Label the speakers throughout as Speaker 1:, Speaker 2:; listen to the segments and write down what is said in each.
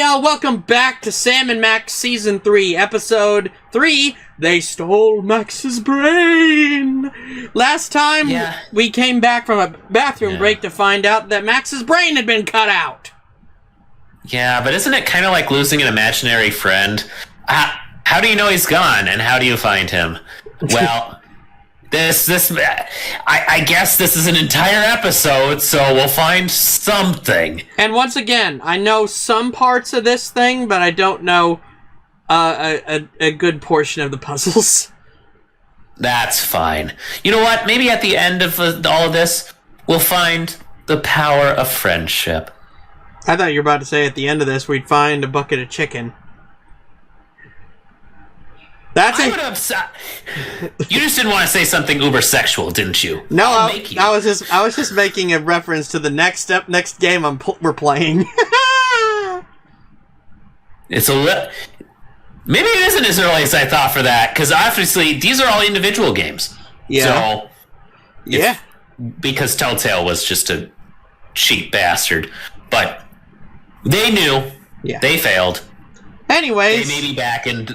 Speaker 1: y'all, welcome back to Sam and Max Season 3, Episode 3, They Stole Max's Brain! Last time, we came back from a bathroom break to find out that Max's brain had been cut out.
Speaker 2: Yeah, but isn't it kind of like losing an imaginary friend? How do you know he's gone, and how do you find him? Well, I guess this is an entire episode, so we'll find something.
Speaker 1: And once again, I know some parts of this thing, but I don't know a good portion of the puzzles.
Speaker 2: That's fine. You know what? Maybe at the end of all of this, we'll find the power of friendship.
Speaker 1: I thought you were about to say at the end of this, we'd find a bucket of chicken.
Speaker 2: You just didn't want to say something uber sexual, didn't you?
Speaker 1: No, I was just making a reference to the next game we're playing.
Speaker 2: It's maybe it isn't as early as I thought for that, because obviously these are all individual games.
Speaker 1: Yeah.
Speaker 2: So, because Telltale was just a cheap bastard, but they knew. Yeah. They failed.
Speaker 1: Anyways,
Speaker 2: they may be back in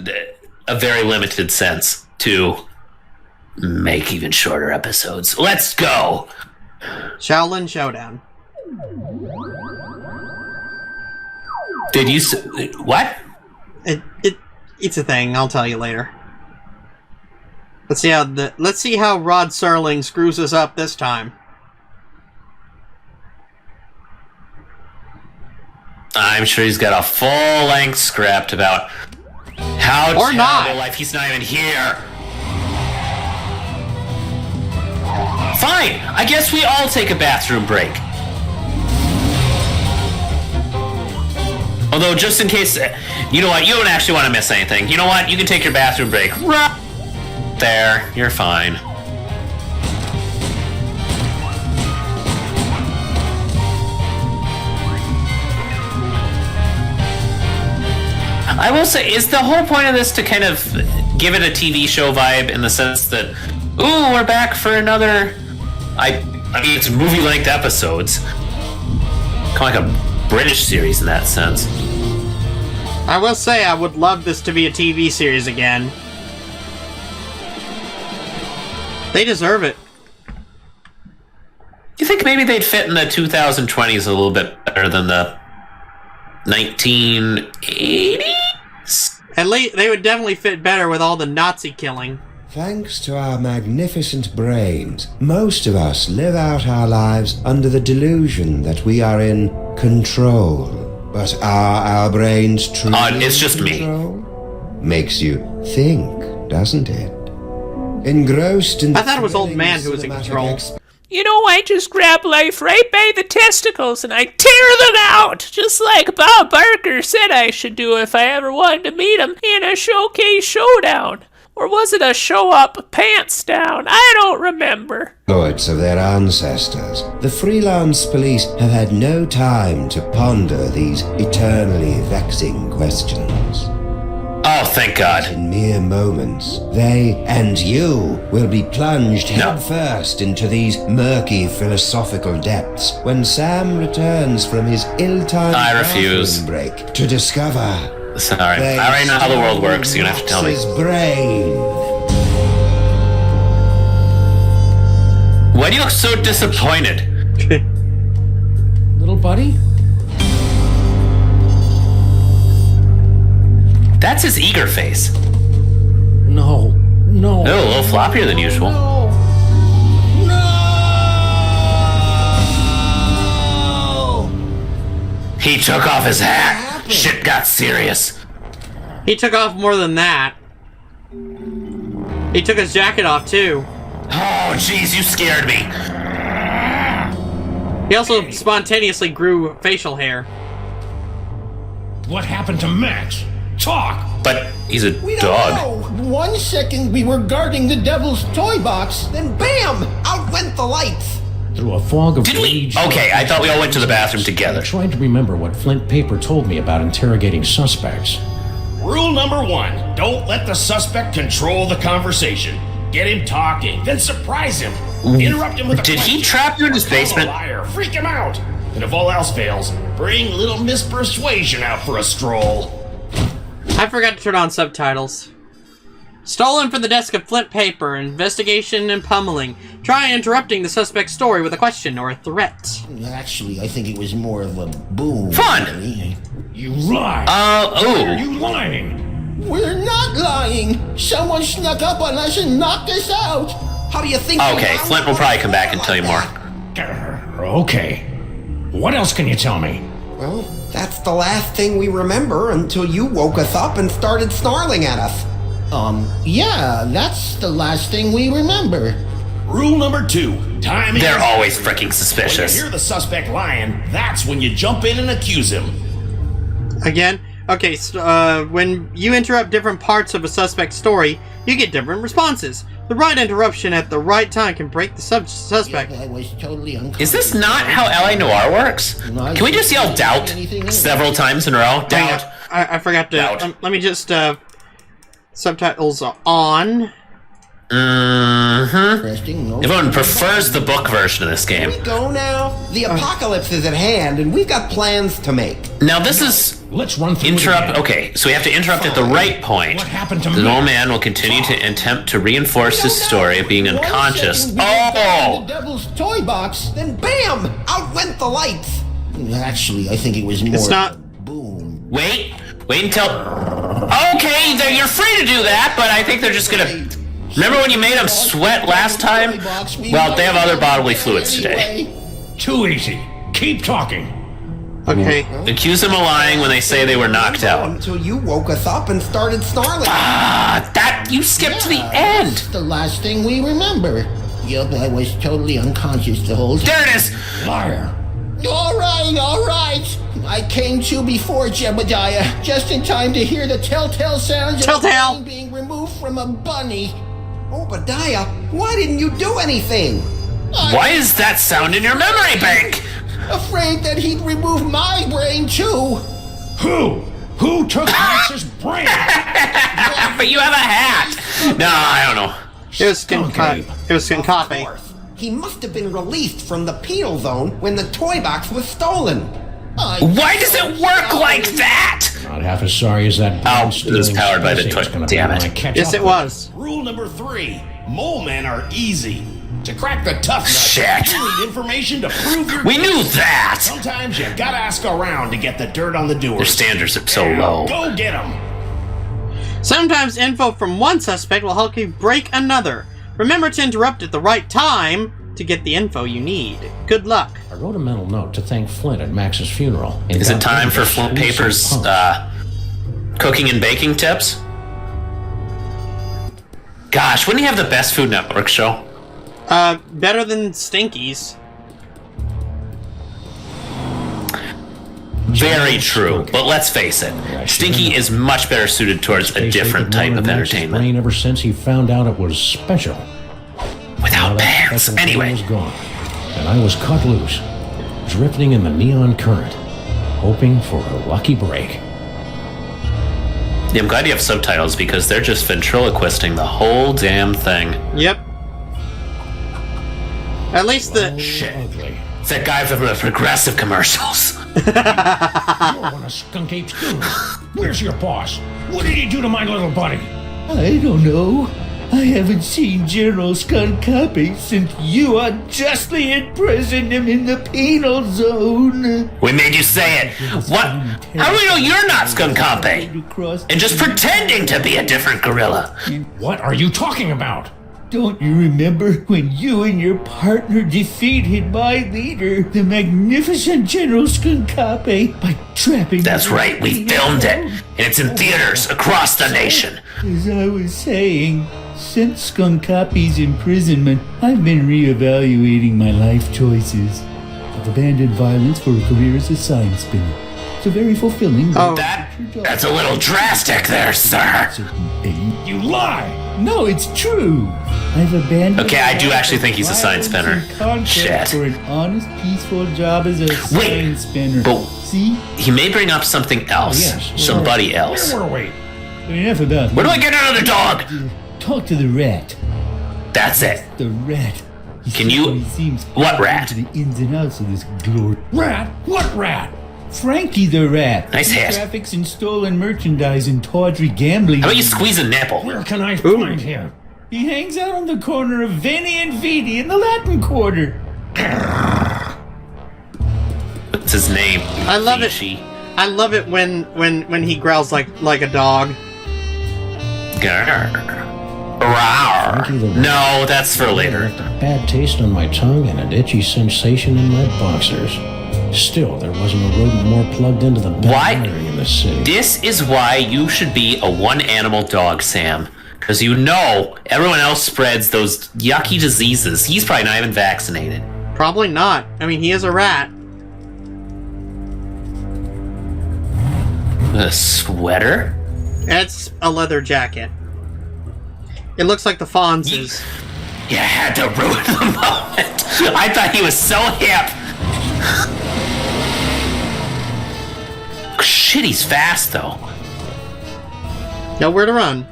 Speaker 2: a very limited sense to make even shorter episodes. Let's go!
Speaker 1: Shaolin Showdown.
Speaker 2: Did you... What?
Speaker 1: It's a thing. I'll tell you later. Let's see how Rod Serling screws us up this time.
Speaker 2: I'm sure he's got a full-length script about how terrible life. He's not even here. Fine. I guess we all take a bathroom break. Although, just in case, you know what? You don't actually want to miss anything. You know what? You can take your bathroom break. There. You're fine. I will say, is the whole point of this to kind of give it a TV show vibe in the sense that, ooh, we're back for another... I mean, it's movie-length episodes. Kind of like a British series in that sense.
Speaker 1: I will say I would love this to be a TV series again. They deserve it.
Speaker 2: You think maybe they'd fit in the 2020s a little bit better than the 1980s?
Speaker 1: At least they would definitely fit better with all the Nazi killing.
Speaker 3: Thanks to our magnificent brains, most of us live out our lives under the delusion that we are in control. But are our brains truly
Speaker 2: it's just
Speaker 3: in control? Makes you think, doesn't it? Engrossed in
Speaker 1: I thought it was Old Man who was in control.
Speaker 4: You know, I just grab life right by the testicles and I tear them out, just like Bob Barker said I should do if I ever wanted to meet him in a showcase showdown. Or was it a show-up pants down? I don't remember.
Speaker 3: Exploits of their ancestors, the freelance police have had no time to ponder these eternally vexing questions.
Speaker 2: Oh, thank God.
Speaker 3: In mere moments, they and you will be plunged headfirst into these murky philosophical depths when Sam returns from his ill-timed bathroom break to discover...
Speaker 2: Sorry, I already know how the world works. You're gonna have to tell me.
Speaker 3: Brain.
Speaker 2: Why do you look so disappointed?
Speaker 5: Little buddy?
Speaker 2: That's his eager face.
Speaker 5: No.
Speaker 2: Oh, a little floppier than usual.
Speaker 3: No!
Speaker 2: He took off his hat. Shit got serious.
Speaker 1: He took off more than that. He took his jacket off, too.
Speaker 2: Oh, jeez, you scared me.
Speaker 1: He also spontaneously grew facial hair.
Speaker 5: What happened to Max? Talk!
Speaker 2: But he's a
Speaker 6: we
Speaker 2: dog.
Speaker 6: Don't know. 1 second we were guarding the devil's toy box, then BAM! Out went the lights.
Speaker 5: Through a fog of
Speaker 2: Did we?
Speaker 5: rage...
Speaker 2: Okay, I thought we all went to the bathroom together.
Speaker 5: I tried to remember what Flint Paper told me about interrogating suspects.
Speaker 7: Rule number 1, don't let the suspect control the conversation. Get him talking, then surprise him. Interrupt him with a
Speaker 2: Did
Speaker 7: question.
Speaker 2: he trap you in his basement?
Speaker 7: Liar. Freak him out. And if all else fails, bring little Miss Persuasion out for a stroll.
Speaker 1: I forgot to turn on subtitles. Stolen from the desk of Flint paper, investigation and pummeling. Try interrupting the suspect's story with a question or a threat.
Speaker 6: Actually, I think it was more of a boom.
Speaker 2: Fun!
Speaker 8: You lie!
Speaker 2: Oh.
Speaker 8: Are you lying?
Speaker 6: We're not lying! Someone snuck up on us and knocked us out! How do you think?
Speaker 2: Okay, Flint will probably come back and tell you more.
Speaker 8: Okay. What else can you tell me?
Speaker 3: Well, that's the last thing we remember until you woke us up and started snarling at us.
Speaker 6: Yeah, that's the last thing we remember.
Speaker 7: Rule number 2. Timing.
Speaker 2: They're always freaking
Speaker 7: When you
Speaker 2: suspicious.
Speaker 7: hear the suspect lying, that's when you jump in and accuse him.
Speaker 1: Again? Okay, so, when you interrupt different parts of a suspect's story, you get different responses. The right interruption at the right time can break the suspect.
Speaker 6: I was totally unconscious.
Speaker 2: Is this not how LA Noire works? Can we just yell doubt several times in a row? Doubt.
Speaker 1: I forgot to...
Speaker 2: Doubt.
Speaker 1: let me just, subtitles are on.
Speaker 2: Everyone prefers the book version of this game.
Speaker 3: Go now. The apocalypse is at hand, and we've got plans to make.
Speaker 2: Now this is...
Speaker 8: Let's run through
Speaker 2: Interrupt.
Speaker 8: it again.
Speaker 2: Okay, so we have to interrupt at the right point.
Speaker 8: What happened to
Speaker 2: The
Speaker 8: me?
Speaker 2: old man will continue to attempt to reinforce his story of being unconscious.
Speaker 6: The devil's toy box.
Speaker 3: Then bam! Out went the lights.
Speaker 6: Actually, I think it was more.
Speaker 1: It's not...
Speaker 6: Boom.
Speaker 2: Wait until... Okay, you're free to do that, but I think they're just gonna... Remember when you made them sweat last time? Well, they have other bodily fluids today.
Speaker 8: Too easy. Keep talking.
Speaker 1: Okay.
Speaker 2: Accuse them of lying when they say they were knocked out.
Speaker 3: Until you woke us up and started snarling.
Speaker 2: That... You skipped to the end!
Speaker 6: That's the last thing we remember. Yup, I was totally unconscious the whole time.
Speaker 2: There it is!
Speaker 8: Liar.
Speaker 6: All right. I came to before Jebediah, just in time to hear the telltale sounds of a brain being removed from a bunny.
Speaker 3: Obadiah, why didn't you do anything?
Speaker 2: Why is that sound in your memory bank?
Speaker 6: Afraid that he'd remove my brain too.
Speaker 8: Who took Max's brain?
Speaker 2: But you have a hat! No, I don't know.
Speaker 1: It was Skincape.
Speaker 3: He must have been released from the penal zone when the toy box was stolen.
Speaker 2: Why does it work like that?
Speaker 5: Not half as sorry as that.
Speaker 2: It was powered by the toy. Damn it.
Speaker 1: Yes, it was.
Speaker 7: Rule number 3. Mole men are easy. To crack the tough nuts,
Speaker 2: Shit.
Speaker 7: you need information to prove your
Speaker 2: We knew that!
Speaker 7: Sometimes you gotta ask around to get the dirt on the doers.
Speaker 2: Their standards are so low.
Speaker 7: Go get them.
Speaker 1: Sometimes info from one suspect will help you break another. Remember to interrupt at the right time to get the info you need. Good luck.
Speaker 5: I wrote a mental note to thank Flint at Max's funeral.
Speaker 2: Is it time for Flint Paper's cooking and baking tips? Gosh, wouldn't he have the best Food Network show?
Speaker 1: Better than Stinky's.
Speaker 2: Very true, but let's face it, Stinky is much better suited towards a different type of entertainment.
Speaker 5: Brain ever since he found out it was special.
Speaker 2: Without pants,
Speaker 5: Special
Speaker 2: anyway.
Speaker 5: was gone, and I was cut loose, drifting in the neon current, hoping for a lucky break.
Speaker 2: Yeah, I'm glad you have subtitles because they're just ventriloquisting the whole damn thing.
Speaker 1: Yep. At least the...
Speaker 2: Shit. It's that guy from the Progressive commercials.
Speaker 8: You're one of Skunk Ape's goons. Where's your boss? What did he do to my little buddy?
Speaker 6: I don't know. I haven't seen General Skunkape since you unjustly imprisoned him in the penal zone.
Speaker 2: We made you say it. What? How do we know you're not Skunkape? And just pretending to be a different gorilla.
Speaker 8: What are you talking about?
Speaker 6: Don't you remember when you and your partner defeated my leader, the magnificent General Skunkape, by trapping...
Speaker 2: That's right, we filmed it. And it's in theaters across the nation.
Speaker 6: As I was saying, since Skunkape's imprisonment, I've been reevaluating my life choices. I've abandoned violence for a career as a science spinner. It's a very fulfilling...
Speaker 2: That's a little drastic there, sir.
Speaker 8: You lie!
Speaker 6: No, it's true. I've abandoned...
Speaker 2: Okay, I do actually think he's a science spinner. Shit.
Speaker 6: For an honest, peaceful job as a science spinner.
Speaker 2: But
Speaker 6: see?
Speaker 2: he may bring up something else.
Speaker 6: yes.
Speaker 2: Somebody else.
Speaker 8: Where were we?
Speaker 6: Enough about...
Speaker 2: Where do I get another dog?
Speaker 6: Talk to the rat.
Speaker 2: That's it.
Speaker 6: The rat.
Speaker 2: Can you... What rat?
Speaker 6: The ins and outs of this glory.
Speaker 8: Rat? What rat?
Speaker 6: Frankie the rat.
Speaker 2: Nice
Speaker 6: He
Speaker 2: hit.
Speaker 6: traffics in stolen merchandise and tawdry gambling.
Speaker 2: How about you squeeze a nipple?
Speaker 8: Where can I find him?
Speaker 6: He hangs out on the corner of Veni and Vidi in the Latin Quarter.
Speaker 2: What's his name?
Speaker 1: I love it.
Speaker 2: Fishy.
Speaker 1: I love it when he growls like a dog.
Speaker 2: Grrr. Rawr. No, that's for later.
Speaker 5: Left a bad taste on my tongue and an itchy sensation in my boxers. Still, there wasn't a rodent more plugged into the
Speaker 2: Why?
Speaker 5: wiring in the city.
Speaker 2: This is why you should be a one-animal dog, Sam. Because you know everyone else spreads those yucky diseases. He's probably not even vaccinated.
Speaker 1: Probably not. I mean, he is a rat.
Speaker 2: A sweater?
Speaker 1: It's a leather jacket. It looks like the Fonz's.
Speaker 2: You had to ruin the moment. I thought he was so hip. Shit, he's fast though.
Speaker 1: Nowhere to run.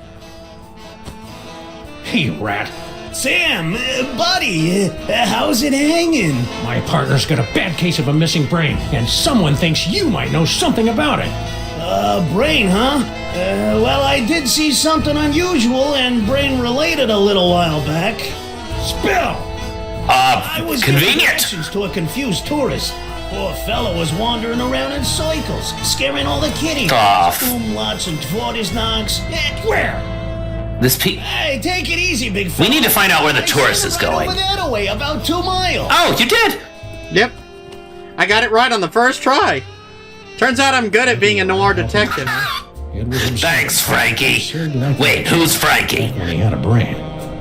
Speaker 8: Hey, rat.
Speaker 7: Sam, buddy, how's it hanging?
Speaker 8: My partner's got a bad case of a missing brain, and someone thinks you might know something about it.
Speaker 7: Brain, huh? Well, I did see something unusual and brain-related a little while back.
Speaker 8: Spill!
Speaker 7: I was giving
Speaker 2: Convenient.
Speaker 7: directions to a confused tourist. Poor fellow was wandering around in circles, scaring all the kiddies. Umlauts and Todesnachts.
Speaker 8: Where?
Speaker 7: Hey, take it easy, big fella.
Speaker 2: We need to find out where the tourist is going.
Speaker 7: Over that way, about 2 miles.
Speaker 2: Oh, you did?
Speaker 1: Yep. I got it right on the first try. Turns out I'm good at being a noir detective.
Speaker 2: Thanks, Frankie. Wait, who's Frankie?
Speaker 5: When he had a brain.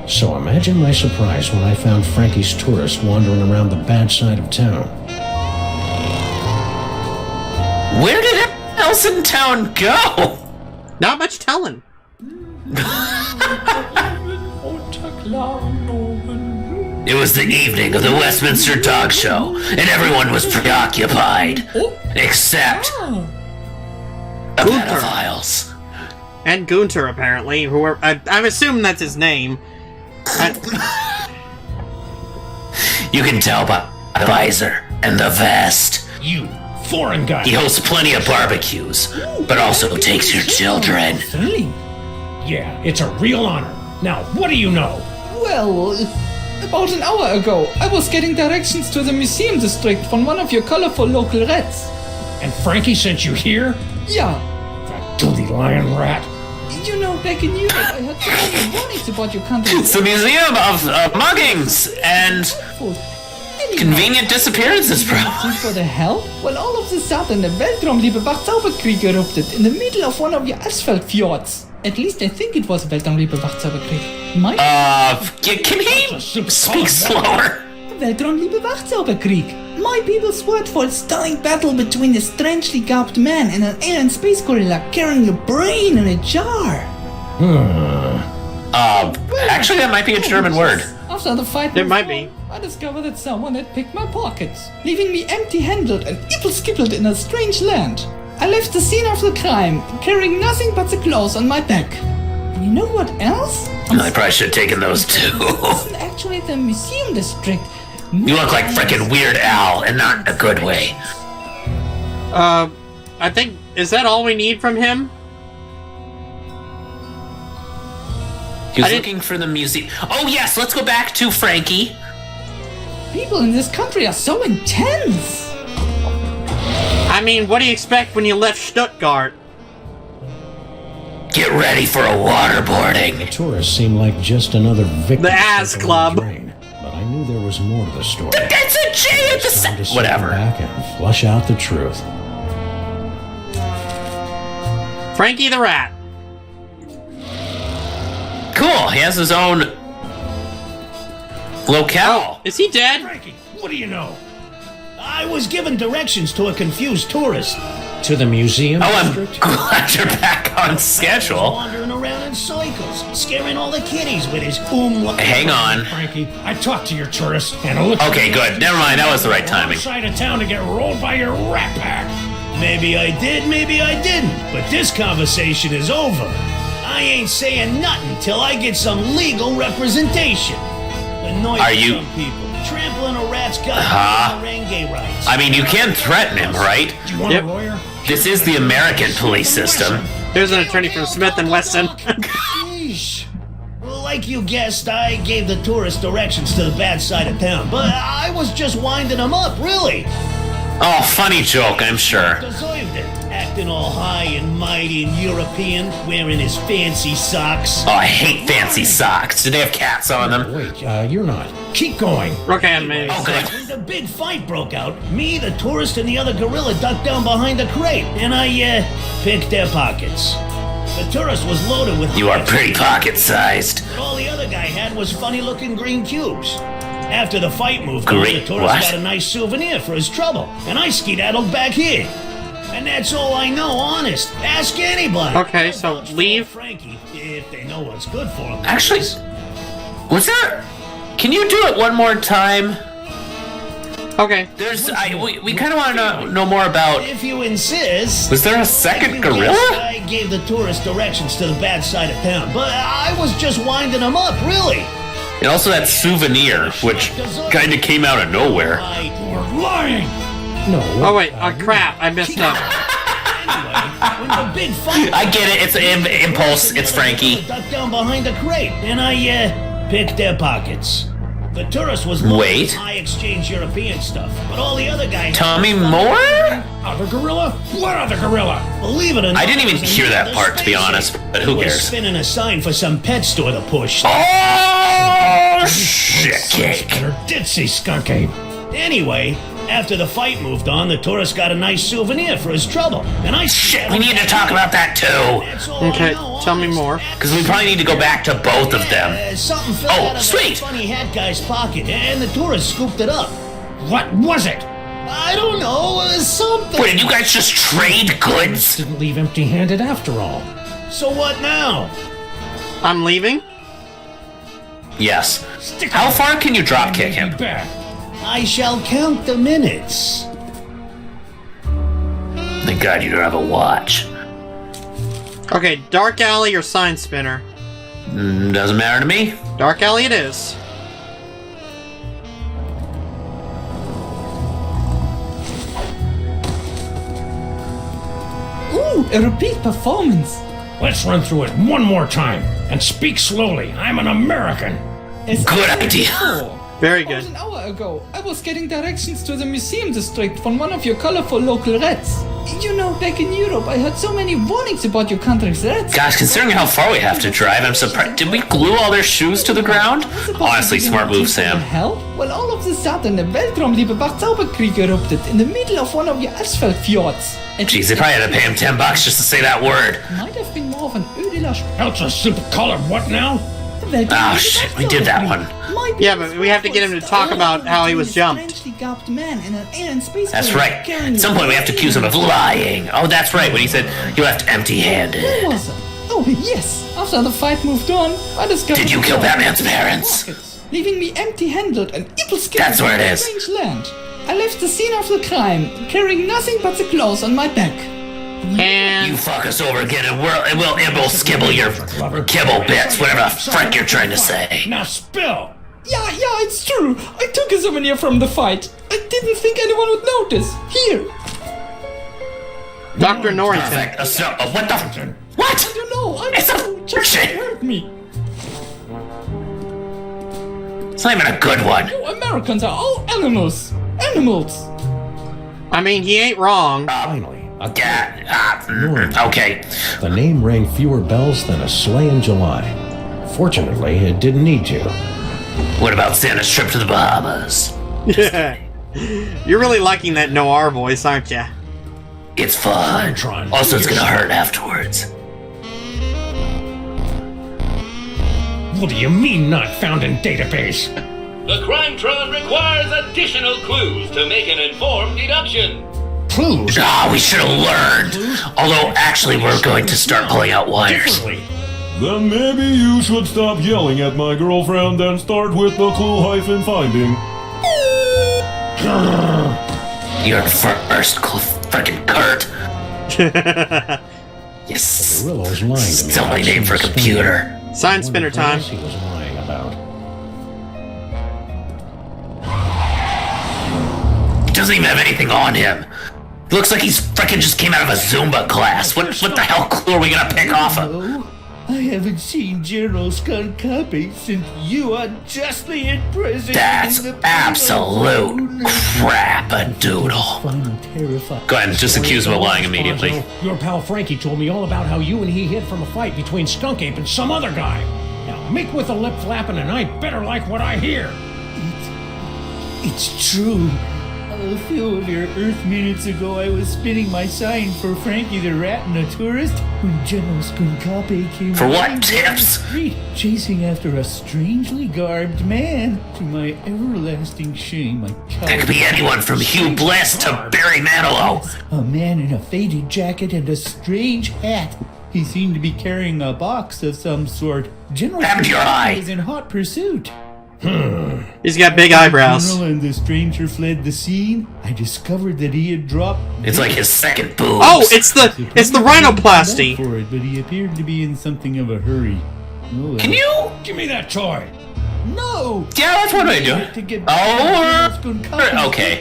Speaker 5: So imagine my surprise when I found Frankie's tourist wandering around the bad side of town.
Speaker 2: Where did Elson Town go?
Speaker 1: Not much telling.
Speaker 2: It was the evening of the Westminster Dog Show, and everyone was preoccupied. Except the pedophiles.
Speaker 1: And Gunter, apparently, who are... I'm assuming that's his name.
Speaker 2: You can tell by the visor and the vest.
Speaker 8: You foreign guy.
Speaker 2: He hosts plenty of barbecues, but also takes your children.
Speaker 8: Yeah, it's a real honor. Now, what do you know?
Speaker 9: Well, about an hour ago, I was getting directions to the museum district from one of your colorful local rats.
Speaker 8: And Frankie sent you here?
Speaker 9: Yeah.
Speaker 8: That dirty lion rat.
Speaker 9: You know, back in Europe, I heard so many warnings about your country.
Speaker 2: It's a museum of muggings and convenient disappearances, bro.
Speaker 9: For the hell? Well, all of a sudden, the Weltraumliebe Wachzauberkrieg erupted in the middle of one of your asphalt fjords. At least I think it was Weltraumliebe Wachzauberkrieg.
Speaker 2: Can he speak slower?
Speaker 9: Weltraumliebe Wachzauberkrieg. My people's word for a stunning battle between a strangely garbed man and an alien space gorilla carrying a brain in a jar.
Speaker 2: Actually, that might be a German word.
Speaker 9: After the fight,
Speaker 1: It might be.
Speaker 9: I discovered that someone had picked my pockets, leaving me empty-handed and ipple-skippled in a strange land. I left the scene of the crime, carrying nothing but the clothes on my back. And you know what else?
Speaker 2: I probably should have taken those too.
Speaker 9: This isn't actually the museum district.
Speaker 2: You look like frickin' Weird Al, and not in a good way.
Speaker 1: I think... Is that all we need from him?
Speaker 2: He was looking for the museum. Oh yes, let's go back to Frankie.
Speaker 9: People in this country are so intense.
Speaker 1: I mean, what do you expect when you left Stuttgart?
Speaker 2: Get ready for a waterboarding.
Speaker 5: The tourists seemed like just another victim.
Speaker 1: The Ass
Speaker 5: of
Speaker 1: Club.
Speaker 5: drain, but I knew there was more to the story.
Speaker 2: That's a J at the
Speaker 5: Time to sit
Speaker 2: whatever.
Speaker 5: back and flush out the truth.
Speaker 1: Frankie the Rat.
Speaker 2: Cool, he has his own locale.
Speaker 1: Oh, is he dead?
Speaker 8: Frankie, what do you know?
Speaker 7: I was given directions to a confused tourist.
Speaker 5: To the museum
Speaker 2: Oh, I'm
Speaker 5: district?
Speaker 2: glad you're back on schedule.
Speaker 7: Wandering around in circles, scaring all the kiddies with his
Speaker 2: Hang on.
Speaker 8: Frankie, I talked to your tourist, and it looks
Speaker 2: Okay, good. Never mind, that was the right timing.
Speaker 8: Side of town to get rolled by your rat pack.
Speaker 7: Maybe I did, maybe I didn't. But this conversation is over. I ain't saying nothing till I get some legal representation. annoyed
Speaker 2: Are
Speaker 7: with
Speaker 2: you-
Speaker 7: some people. Trampling a rat's gut on Renge rights.
Speaker 2: I mean, you can threaten him, right?
Speaker 8: Do you want
Speaker 1: Yep.
Speaker 8: a lawyer?
Speaker 2: This is the American police system.
Speaker 1: There's an attorney from Smith & Wesson.
Speaker 7: Sheesh. Well, like you guessed, I gave the tourist directions to the bad side of town, but I was just winding them up, really.
Speaker 2: Oh, funny joke, I'm sure.
Speaker 7: Deserved it. Acting all high and mighty and European, wearing his fancy socks.
Speaker 2: Oh, I hate fancy socks. Do they have cats on them?
Speaker 5: Wait, you're not.
Speaker 8: Keep going.
Speaker 1: Rook animated.
Speaker 2: Oh, good.
Speaker 7: When the big fight broke out, me, the tourist, and the other gorilla ducked down behind the crate, and I picked their pockets. The tourist was loaded with...
Speaker 2: You are pretty pocket-sized.
Speaker 7: But all the other guy had was funny-looking green cubes. After the fight moved on, the
Speaker 2: Great,
Speaker 7: tourist
Speaker 2: what?
Speaker 7: got a nice souvenir for his trouble, and I skedaddled back here. And that's all I know, honest. Ask anybody.
Speaker 1: Okay, so
Speaker 7: Vouch for
Speaker 1: leave.
Speaker 7: Frankie, if they know what's good for him.
Speaker 2: Actually, was there... Can you do it one more time?
Speaker 1: Okay.
Speaker 2: We kind of want to know more about...
Speaker 7: If you insist...
Speaker 2: Was there a
Speaker 7: You
Speaker 2: second
Speaker 7: guessed
Speaker 2: gorilla?
Speaker 7: I gave the tourist directions to the bad side of town, but I was just winding them up, really.
Speaker 2: And also that souvenir, which kind of came out of nowhere.
Speaker 8: You're lying.
Speaker 5: No.
Speaker 1: Oh wait, crap, I messed up.
Speaker 7: Anyway, when the big fight...
Speaker 2: I get it, it's impulse, it's Frankie.
Speaker 7: Ducked down behind the crate, and I picked their pockets. The tourist was loaded
Speaker 2: Wait.
Speaker 7: with high exchange European stuff, but all the other guys...
Speaker 2: Tell me more?
Speaker 8: Other gorilla? What other gorilla?
Speaker 7: Believe it or not,
Speaker 2: I didn't even
Speaker 7: it was
Speaker 2: hear that
Speaker 7: another
Speaker 2: part, to be
Speaker 7: space
Speaker 2: honest,
Speaker 7: ape.
Speaker 2: but who
Speaker 7: He was
Speaker 2: cares?
Speaker 7: spinning a sign for some pet store to push.
Speaker 2: Oh, shit cake.
Speaker 8: Ditzy skunk ape.
Speaker 7: Anyway, after the fight moved on, the tourist got a nice souvenir for his trouble, and I...
Speaker 2: Shit, we need to talk about that too.
Speaker 7: That's all I
Speaker 1: Okay,
Speaker 7: know,
Speaker 1: tell me
Speaker 7: honest.
Speaker 1: more.
Speaker 2: Because we probably need to go back to both of them.
Speaker 7: Something fell
Speaker 2: Oh,
Speaker 7: out of
Speaker 2: sweet.
Speaker 7: that funny hat guy's pocket, and the tourist scooped it up.
Speaker 8: What was it?
Speaker 7: I don't know, something.
Speaker 2: Wait, did you guys just trade goods?
Speaker 8: Didn't leave empty-handed after all.
Speaker 7: So what now?
Speaker 1: I'm leaving?
Speaker 2: Yes. How far can you drop kick him?
Speaker 8: Back.
Speaker 7: I shall count the minutes.
Speaker 2: Thank God you don't have a watch.
Speaker 1: Okay, Dark Alley or Sign Spinner?
Speaker 2: Doesn't matter to me.
Speaker 1: Dark Alley it is.
Speaker 9: Ooh, a repeat performance.
Speaker 8: Let's run through it one more time. And speak slowly. I'm an American.
Speaker 9: As
Speaker 2: Good
Speaker 9: I said
Speaker 2: idea.
Speaker 9: before,
Speaker 1: Very
Speaker 9: about
Speaker 1: good.
Speaker 9: an hour ago, I was getting directions to the museum district from one of your colorful local rats. You know, back in Europe, I heard so many warnings about your country's rats.
Speaker 2: Gosh, considering how far we have to drive, I'm surprised. Did we glue all their shoes to the ground? Honestly, smart move, Sam.
Speaker 9: Hell? Well, all of a sudden, a Weltraumliebe Zauberkrieg erupted in the middle of one of your asphalt fjords.
Speaker 2: Jeez, they probably had to pay him $10 just to say that word.
Speaker 9: Might have been more of an ödeler
Speaker 8: That's a simple color. What now?
Speaker 2: Oh shit, we did that one.
Speaker 1: Yeah, but we have to get him to talk about how he was jumped.
Speaker 2: That's right. At some point we have to accuse him of lying. Oh, that's right, when he said you left empty-handed.
Speaker 9: Where was it? Oh, yes. After the fight moved on, I discovered...
Speaker 2: Did you kill Batman's parents?
Speaker 9: Pockets, leaving me empty-handed and ill-skilled
Speaker 2: That's where it
Speaker 9: in a
Speaker 2: is.
Speaker 9: strange land. I left the scene of the crime, carrying nothing but the clothes on my back.
Speaker 1: And
Speaker 2: You fuck us over again and we'll skibble your kibble bits, whatever the frick you're trying to say.
Speaker 8: Now spill.
Speaker 9: Yeah, it's true. I took a souvenir from the fight. I didn't think anyone would notice. Here.
Speaker 1: Dr. Norrington.
Speaker 2: Perfect. What the? What?
Speaker 9: I don't know. I
Speaker 2: It's a
Speaker 9: don't know. Just
Speaker 2: shit.
Speaker 9: hurt me.
Speaker 2: It's not even a good one.
Speaker 9: You Americans are all animals. Animals.
Speaker 1: I mean, he ain't wrong.
Speaker 5: Finally,
Speaker 2: Okay.
Speaker 5: the name rang fewer bells than a sleigh in July. Fortunately, it didn't need to.
Speaker 2: What about Santa's trip to the Bahamas?
Speaker 1: You're really liking that noir voice, aren't you?
Speaker 2: It's fun. Also, it's gonna hurt afterwards.
Speaker 8: What do you mean not found in database?
Speaker 10: The Crimetron requires additional clues to make an informed deduction.
Speaker 8: Clues?
Speaker 2: Ah, we should have learned. Although, actually, we're going to start pulling out wires.
Speaker 11: Then maybe you should stop yelling at my girlfriend and start with the clue-finding.
Speaker 2: You're first, frickin' Kurt. Yes.
Speaker 5: Gorillo's lying to me.
Speaker 2: Silly name for a computer.
Speaker 1: Sign spinner time.
Speaker 5: He was lying about.
Speaker 2: doesn't even have anything on him. He looks like he's freaking just came out of a Zumba class. What the hell clue are we gonna pick off of?
Speaker 6: No, I haven't seen General Skunkapi since you are justly imprisoned.
Speaker 2: That's absolute crap-a-doodle. Go ahead and just accuse him of lying immediately.
Speaker 8: Your pal Frankie told me all about how you and he hid from a fight between Skunk Ape and some other guy. Now, make with a lip flapping and I better like what I hear.
Speaker 6: It's true. A few of your Earth minutes ago, I was spinning my sign for Frankie the Rat and a tourist when General Skunkapi came
Speaker 2: for what
Speaker 6: down
Speaker 2: tips?
Speaker 6: the street, chasing after a strangely garbed man. To my everlasting shame, I
Speaker 2: That could be anyone from Hugh Bliss to Barry Manilow.
Speaker 6: A man in a faded jacket and a strange hat. He seemed to be carrying a box of some sort. General Skunkapi was in hot pursuit.
Speaker 1: He's got big eyebrows.
Speaker 6: General and the stranger fled the scene. I discovered that he had dropped.
Speaker 2: It's like his second boobs.
Speaker 1: Oh, it's the rhinoplasty.
Speaker 6: For it, but he appeared to be in something of a hurry.
Speaker 2: Can you
Speaker 8: give me that toy?
Speaker 6: No.
Speaker 2: Yeah, that's what I do. Oh, okay.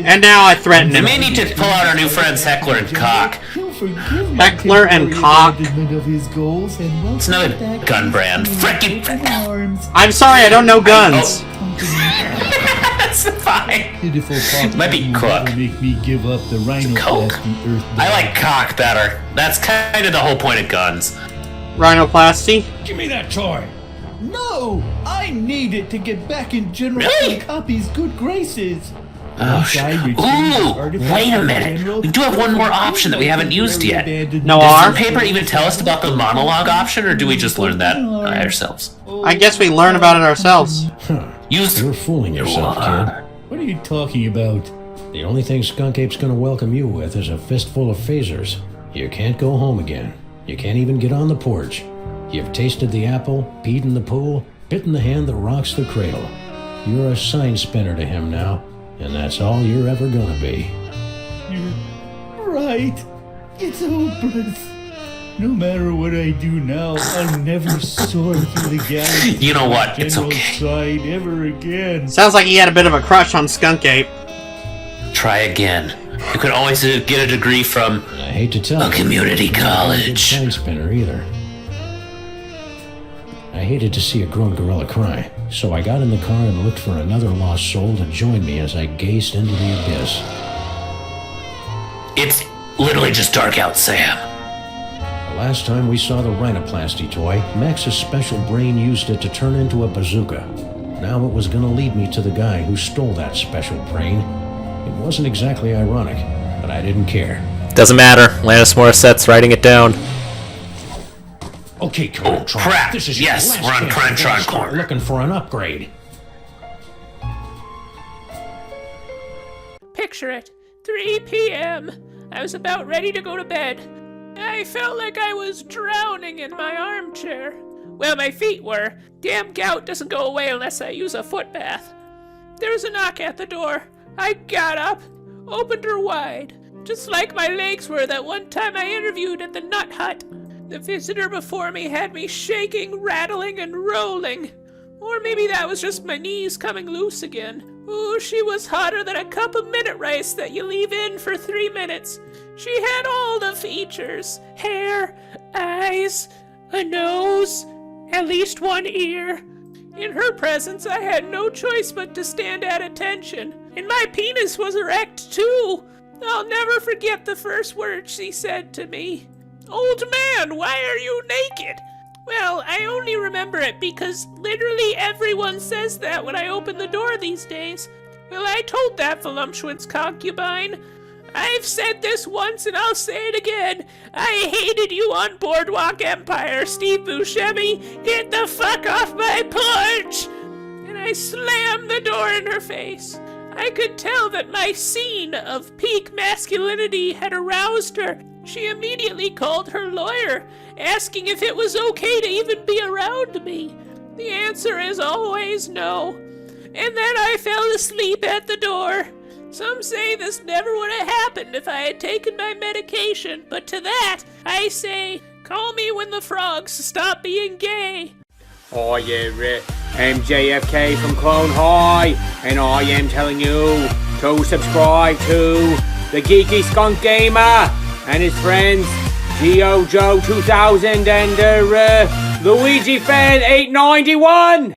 Speaker 1: And now I threaten
Speaker 2: We
Speaker 1: him.
Speaker 2: may need to pull out our new friends Heckler and Cock.
Speaker 1: Heckler and Cock.
Speaker 2: It's another gun brand. Frickin'.
Speaker 1: I'm sorry, I don't know guns.
Speaker 2: That's fine. It might be Cook.
Speaker 6: Make me give up the rhinoplasty.
Speaker 2: I like Cock better. That's kind of the whole point of guns.
Speaker 1: Rhinoplasty?
Speaker 8: Give me that toy.
Speaker 6: No! I need it to get back in General Skunkapi's good graces.
Speaker 2: Oh, ooh, wait a minute. We do have one more option that we haven't used yet. Does the paper even tell us about the monologue option, or do we just learn that ourselves?
Speaker 1: I guess we learn about it ourselves.
Speaker 5: You're fooling yourself, kid.
Speaker 6: What are you talking about?
Speaker 5: The only thing Skunk Ape's gonna welcome you with is a fistful of phasers. You can't go home again. You can't even get on the porch. You've tasted the apple, peed in the pool, bitten the hand that rocks the cradle. You're a sign spinner to him now, and that's all you're ever gonna be.
Speaker 6: You're right. It's hopeless. No matter what I do now, I'll never soar through the galaxy.
Speaker 2: You know what? It's okay.
Speaker 6: Side ever again.
Speaker 1: Sounds like he had a bit of a crush on Skunk Ape.
Speaker 2: Try again. You could always get a degree from
Speaker 5: I hate to tell
Speaker 2: a community college.
Speaker 5: Sign spinner either. I hated to see a grown gorilla cry, so I got in the car and looked for another lost soul to join me as I gazed into the abyss.
Speaker 2: It's literally just dark out, Sam.
Speaker 5: The last time we saw the rhinoplasty toy, Max's special brain used it to turn into a bazooka. Now it was gonna lead me to the guy who stole that special brain. It wasn't exactly ironic, but I didn't care.
Speaker 12: Doesn't matter. Alanis Morissette's writing it down.
Speaker 8: Okay, come on, Tron.
Speaker 2: Crap.
Speaker 8: This is
Speaker 2: Yes,
Speaker 8: your
Speaker 2: we're on
Speaker 8: last
Speaker 2: Prime
Speaker 8: chance
Speaker 2: Tron
Speaker 8: to start
Speaker 2: Corner.
Speaker 8: looking for an upgrade.
Speaker 4: Picture it. 3 p.m. I was about ready to go to bed. I felt like I was drowning in my armchair. Well, my feet were. Damn gout doesn't go away unless I use a foot bath. There was a knock at the door. I got up, opened her wide, just like my legs were that one time I interviewed at the Nut Hut. The visitor before me had me shaking, rattling, and rolling. Or maybe that was just my knees coming loose again. Oh, she was hotter than a cup of minute rice that you leave in for 3 minutes. She had all the features. Hair, eyes, a nose, at least one ear. In her presence, I had no choice but to stand at attention. And my penis was erect, too. I'll never forget the first words she said to me. "Old man, why are you naked?" Well, I only remember it because literally everyone says that when I open the door these days. Well, I told that voluptuous concubine, "I've said this once and I'll say it again. I hated you on Boardwalk Empire, Steve Buscemi. Get the fuck off my porch!" And I slammed the door in her face. I could tell that my scene of peak masculinity had aroused her. She immediately called her lawyer, asking if it was okay to even be around me. The answer is always no. And then I fell asleep at the door. Some say this never would have happened if I had taken my medication, but to that, I say, call me when the frogs stop being gay.
Speaker 13: Hi, yeah, I'm JFK from Clone High, and I am telling you to subscribe to the Geeky Skunk Gamer and his friends Geo Joe 2000 and Luigi Fan 891.